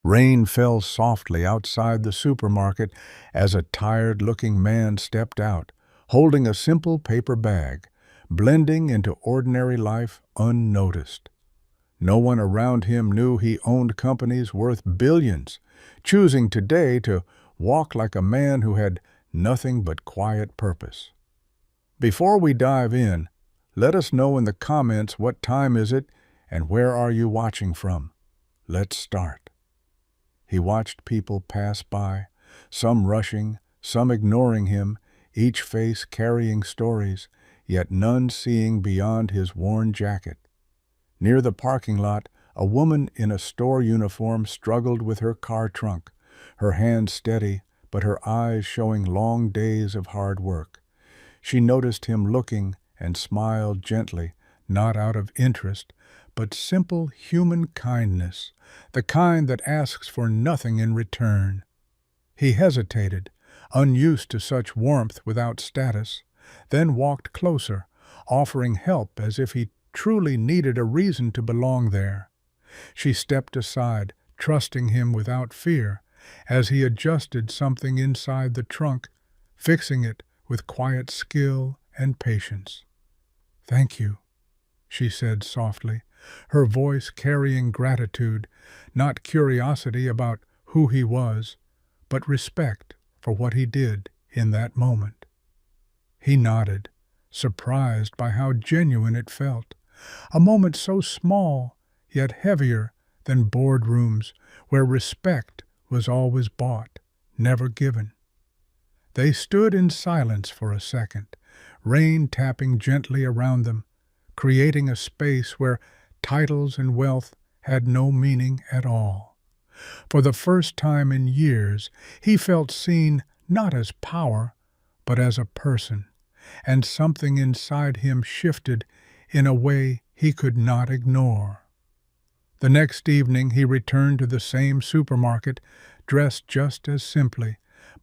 Rain fell softly outside the supermarket as a tired-looking man stepped out, holding a simple paper bag, blending into ordinary life unnoticed. No one around him knew he owned companies worth billions, choosing today to walk like a man who had nothing but quiet purpose. Before we dive in, let us know in the comments what time is it and where are you watching from. Let's start. He watched people pass by, some rushing, some ignoring him, each face carrying stories, yet none seeing beyond his worn jacket. Near the parking lot, a woman in a store uniform struggled with her car trunk, her hands steady, but her eyes showing long days of hard work. She noticed him looking and smiled gently, not out of interest, but simple human kindness, the kind that asks for nothing in return. He hesitated, unused to such warmth without status, then walked closer, offering help as if he truly needed a reason to belong there. She stepped aside, trusting him without fear, as he adjusted something inside the trunk, fixing it with quiet skill and patience. "Thank you," she said softly, her voice carrying gratitude, not curiosity about who he was, but respect for what he did in that moment. He nodded, surprised by how genuine it felt, a moment so small, yet heavier than boardrooms where respect was always bought, never given. They stood in silence for a second, rain tapping gently around them, creating a space where titles and wealth had no meaning at all. For the first time in years, he felt seen not as power, but as a person, and something inside him shifted in a way he could not ignore. The next evening he returned to the same supermarket, dressed just as simply,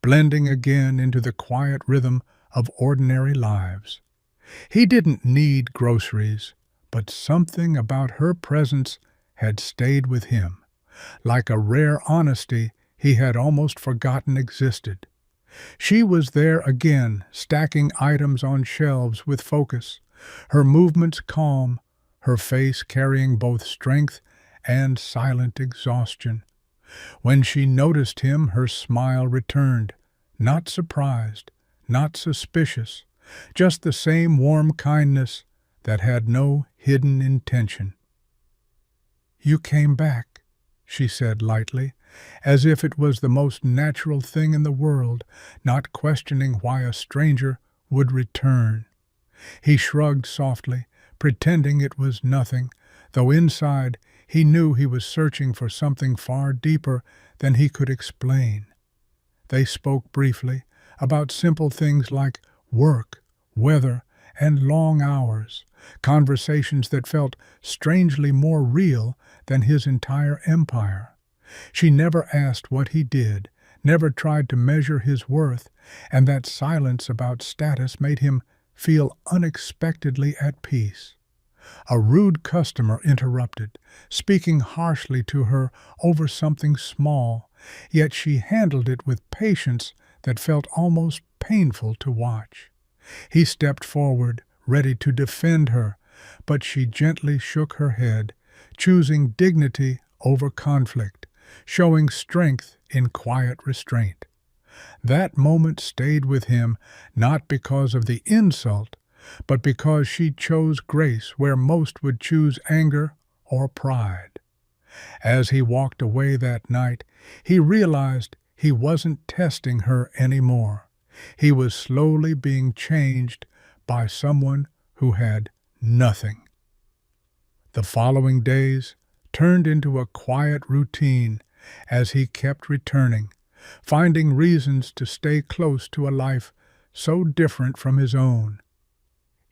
blending again into the quiet rhythm of ordinary lives. He didn't need groceries, but something about her presence had stayed with him, like a rare honesty he had almost forgotten existed. She was there again, stacking items on shelves with focus, her movements calm, her face carrying both strength and silent exhaustion. When she noticed him, her smile returned, not surprised, not suspicious, just the same warm kindness that had no hidden intention. "You came back," she said lightly, as if it was the most natural thing in the world, not questioning why a stranger would return. He shrugged softly, pretending it was nothing, though inside he knew he was searching for something far deeper than he could explain. They spoke briefly about simple things like work, weather, and long hours, conversations that felt strangely more real than his entire empire. She never asked what he did, never tried to measure his worth, and that silence about status made him feel unexpectedly at peace. A rude customer interrupted, speaking harshly to her over something small, yet she handled it with patience that felt almost painful to watch. He stepped forward, ready to defend her, but she gently shook her head, choosing dignity over conflict, showing strength in quiet restraint. That moment stayed with him not because of the insult, but because she chose grace where most would choose anger or pride. As he walked away that night, he realized he wasn't testing her anymore. He was slowly being changed by someone who had nothing. The following days turned into a quiet routine as he kept returning, finding reasons to stay close to a life so different from his own.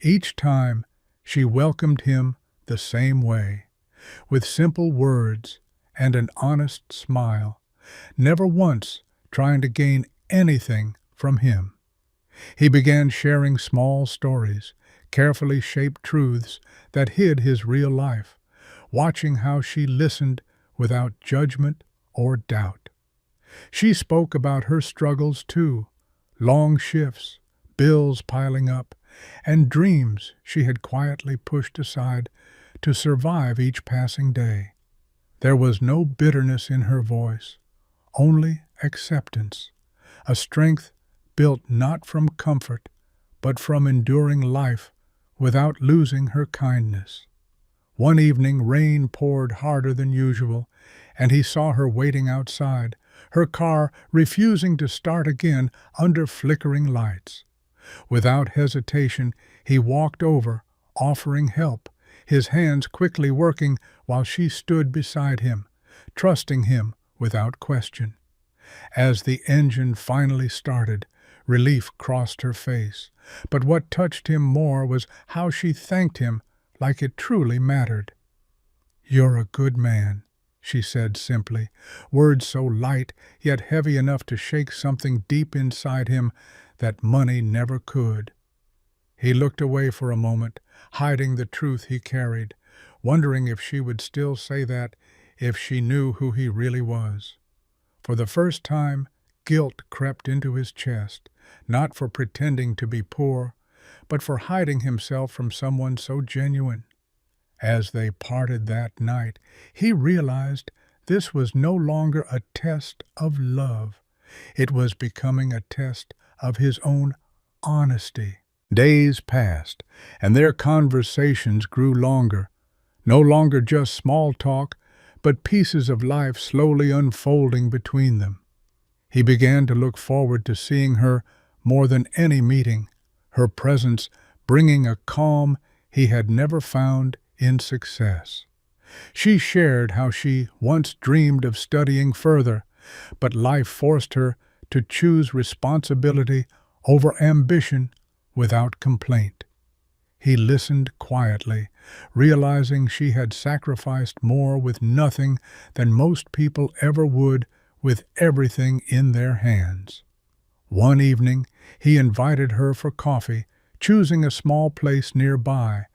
Each time she welcomed him the same way, with simple words and an honest smile, never once trying to gain anything from him. He began sharing small stories, carefully shaped truths that hid his real life, watching how she listened without judgment or doubt. She spoke about her struggles too, long shifts, bills piling up, and dreams she had quietly pushed aside to survive each passing day. There was no bitterness in her voice, only acceptance, a strength built not from comfort, but from enduring life without losing her kindness. One evening rain poured harder than usual, and he saw her waiting outside, her car refusing to start again under flickering lights. Without hesitation, he walked over, offering help, his hands quickly working while she stood beside him, trusting him without question. As the engine finally started, relief crossed her face, but what touched him more was how she thanked him like it truly mattered. "You're a good man," she said simply, words so light yet heavy enough to shake something deep inside him that money never could. He looked away for a moment, hiding the truth he carried, wondering if she would still say that if she knew who he really was. For the first time, guilt crept into his chest, not for pretending to be poor, but for hiding himself from someone so genuine. As they parted that night, he realized this was no longer a test of love. It was becoming a test of his own honesty. Days passed, and their conversations grew longer, no longer just small talk, but pieces of life slowly unfolding between them. He began to look forward to seeing her more than any meeting, her presence bringing a calm he had never found in success. She shared how she once dreamed of studying further, but life forced her to choose responsibility over ambition without complaint. He listened quietly, realizing she had sacrificed more with nothing than most people ever would with everything in their hands. One evening, he invited her for coffee, choosing a small place nearby,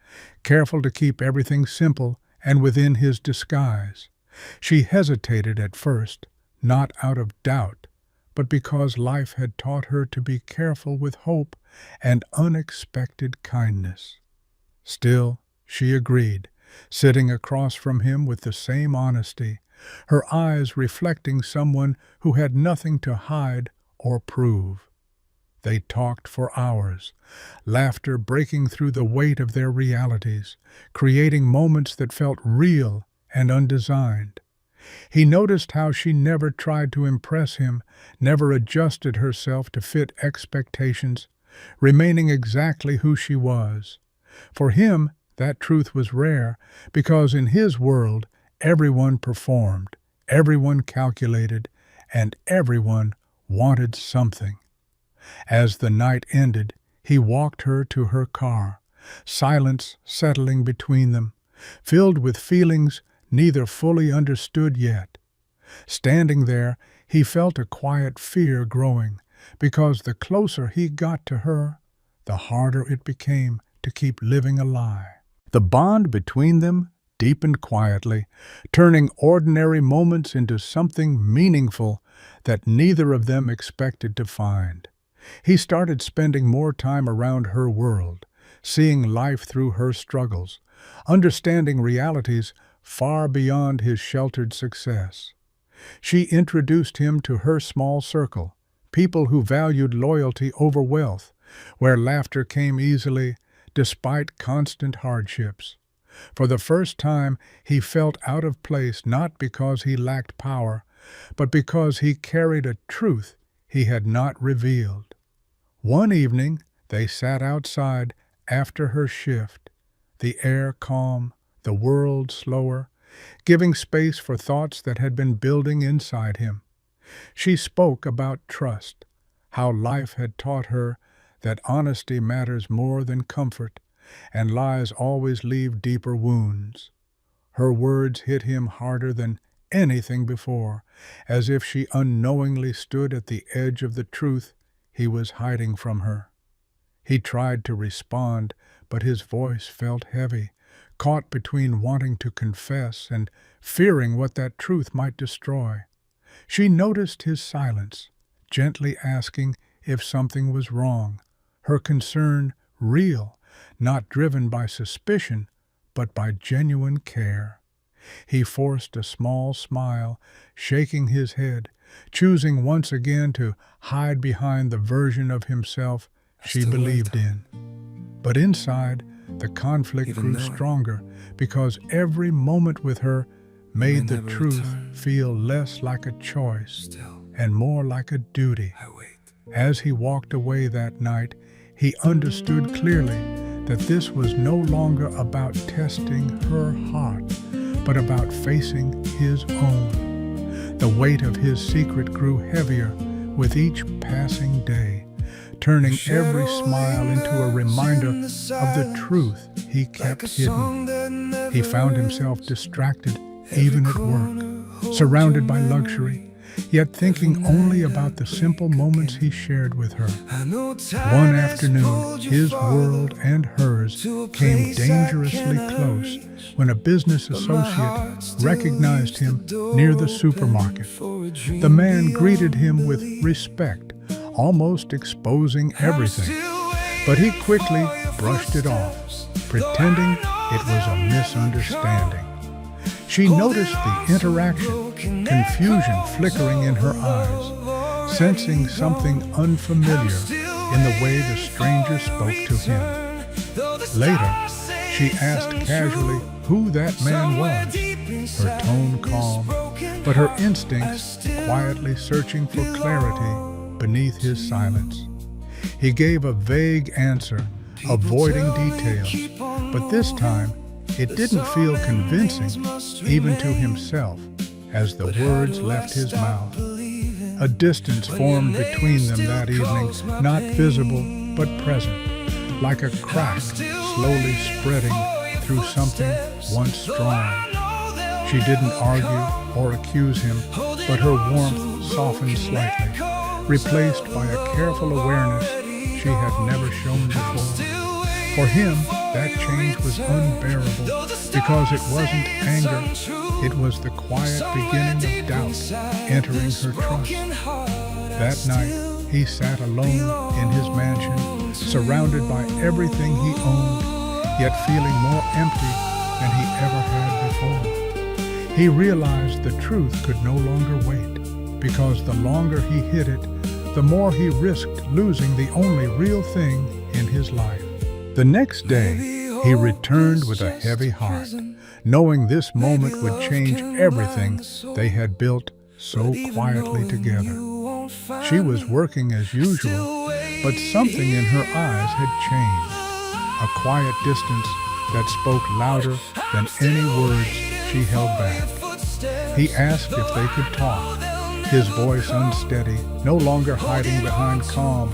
careful to keep everything simple and within his disguise. She hesitated at first, not out of doubt, but because life had taught her to be careful with hope and unexpected kindness. Still, she agreed, sitting across from him with the same honesty, her eyes reflecting someone who had nothing to hide or prove. They talked for hours, laughter breaking through the weight of their realities, creating moments that felt real and undesigned. He noticed how she never tried to impress him, never adjusted herself to fit expectations, remaining exactly who she was. For him, that truth was rare, because in his world, everyone performed, everyone calculated, and everyone wanted something. As the night ended, he walked her to her car, silence settling between them, filled with feelings neither fully understood yet. Standing there, he felt a quiet fear growing, because the closer he got to her, the harder it became to keep living a lie. The bond between them deepened quietly, turning ordinary moments into something meaningful that neither of them expected to find. He started spending more time around her world, seeing life through her struggles, understanding realities far beyond his sheltered success. She introduced him to her small circle, people who valued loyalty over wealth, where laughter came easily despite constant hardships. For the first time, he felt out of place not because he lacked power, but because he carried a truth he had not revealed. One evening, they sat outside after her shift, the air calm, the world slower, giving space for thoughts that had been building inside him. She spoke about trust, how life had taught her that honesty matters more than comfort, and lies always leave deeper wounds. Her words hit him harder than anything before, as if she unknowingly stood at the edge of the truth he was hiding from her. He tried to respond, but his voice felt heavy, caught between wanting to confess and fearing what that truth might destroy. She noticed his silence, gently asking if something was wrong, her concern real, not driven by suspicion, but by genuine care. He forced a small smile, shaking his head, choosing once again to hide behind the version of himself she believed in. But inside, the conflict grew stronger because every moment with her made the truth feel less like a choice and more like a duty. As he walked away that night, he understood clearly that this was no longer about testing her heart, but about facing his own. The weight of his secret grew heavier with each passing day, turning every smile into a reminder of the truth he kept hidden. He found himself distracted even at work, surrounded by luxury, yet thinking only about the simple moments he shared with her. One afternoon, his world and hers came dangerously close when a business associate recognized him near the supermarket. The man greeted him with respect, almost exposing everything, but he quickly brushed it off, pretending it was a misunderstanding. She noticed the interaction, confusion flickering in her eyes, sensing something unfamiliar in the way the stranger spoke to him. Later, she asked casually who that man was, her tone calm, but her instincts quietly searching for clarity beneath his silence. He gave a vague answer, avoiding details, but this time it didn't feel convincing, even to himself, as the words left his mouth. A distance formed between them that evening, not visible but present, like a crack slowly spreading through something once strong. She didn't argue or accuse him, but her warmth softened slightly, replaced by a careful awareness she had never shown before. For him, that change was unbearable because it wasn't anger, it was the quiet beginning of doubt entering her trust. That night, he sat alone in his mansion, surrounded by everything he owned, yet feeling more empty than he ever had before. He realized the truth could no longer wait, because the longer he hid it, the more he risked losing the only real thing in his life. The next day, he returned with a heavy heart, knowing this moment would change everything they had built so quietly together. She was working as usual, but something in her eyes had changed, a quiet distance that spoke louder than any words she held back. He asked if they could talk, his voice unsteady, no longer hiding behind calm,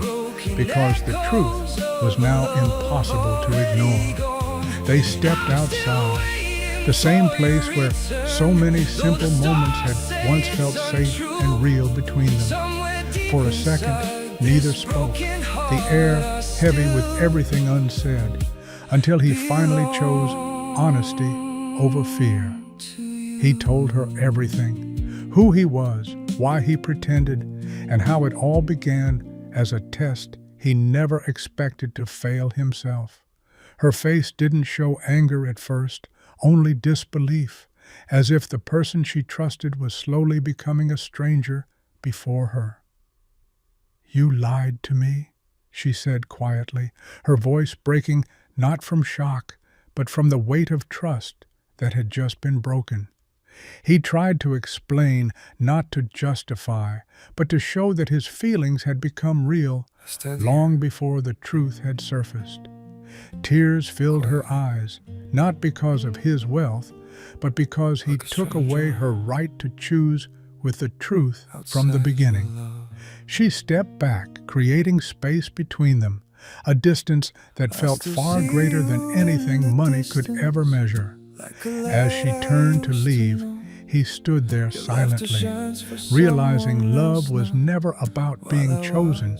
because the truth was now impossible to ignore. They stepped outside, the same place where so many simple moments had once felt safe and real between them. For a second, neither spoke, the air heavy with everything unsaid, until he finally chose honesty over fear. He told her everything, who he was, why he pretended, and how it all began as a test he never expected to fail himself. Her face didn't show anger at first, only disbelief, as if the person she trusted was slowly becoming a stranger before her. "You lied to me," she said quietly, her voice breaking not from shock, but from the weight of trust that had just been broken. He tried to explain, not to justify, but to show that his feelings had become real long before the truth had surfaced. Tears filled her eyes, not because of his wealth, but because he took away her right to choose with the truth from the beginning. She stepped back, creating space between them, a distance that felt far greater than anything money could ever measure. As she turned to leave, he stood there silently, realizing love was never about being chosen,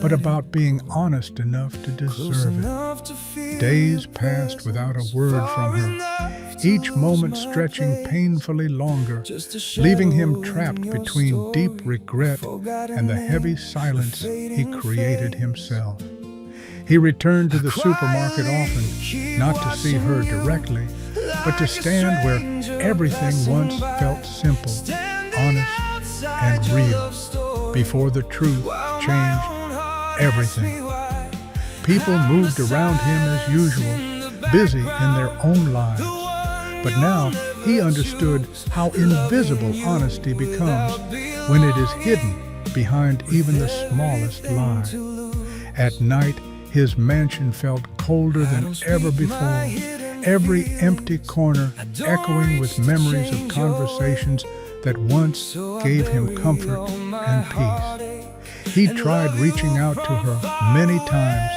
but about being honest enough to deserve it. Days passed without a word from her, each moment stretching painfully longer, leaving him trapped between deep regret and the heavy silence he created himself. He returned to the supermarket often, not to see her directly, but to stand where everything once felt simple, honest, and real, before the truth changed everything. People moved around him as usual, busy in their own lives. But now he understood how invisible honesty becomes when it is hidden behind even the smallest lie. At night, his mansion felt colder than ever before, every empty corner echoing with memories of conversations that once gave him comfort and peace. He tried reaching out to her many times,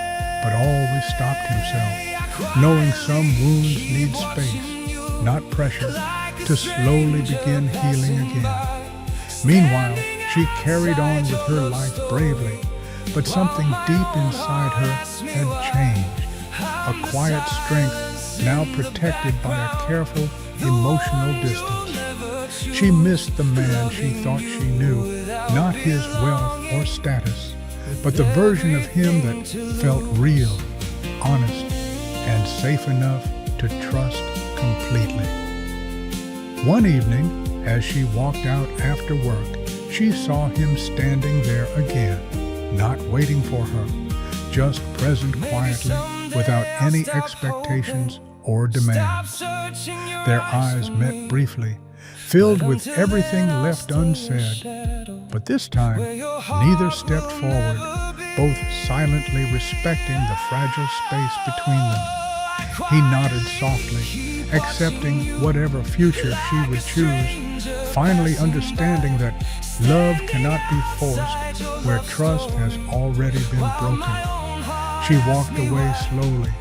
but always stopped himself, knowing some wounds need space, not pressure, to slowly begin healing again. Meanwhile, she carried on with her life bravely, but something deep inside her had changed. A quiet strength now protected by a careful, emotional distance. She missed the man she thought she knew, not his wealth or status, but the version of him that felt real, honest, and safe enough to trust completely. One evening, as she walked out after work, she saw him standing there again, not waiting for her, just present quietly, without any expectations or demands. Their eyes met briefly, filled with everything left unsaid. But this time, neither stepped forward, both silently respecting the fragile space between them. He nodded softly, accepting whatever future she would choose, finally understanding that love cannot be forced where trust has already been broken. She walked away slowly,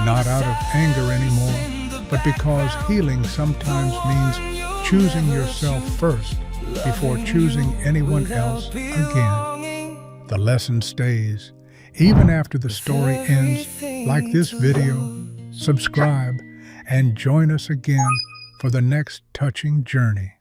not out of anger anymore, but because healing sometimes means choosing yourself first before choosing anyone else again. The lesson stays, even after the story ends. Like this video, subscribe, and join us again for the next touching journey.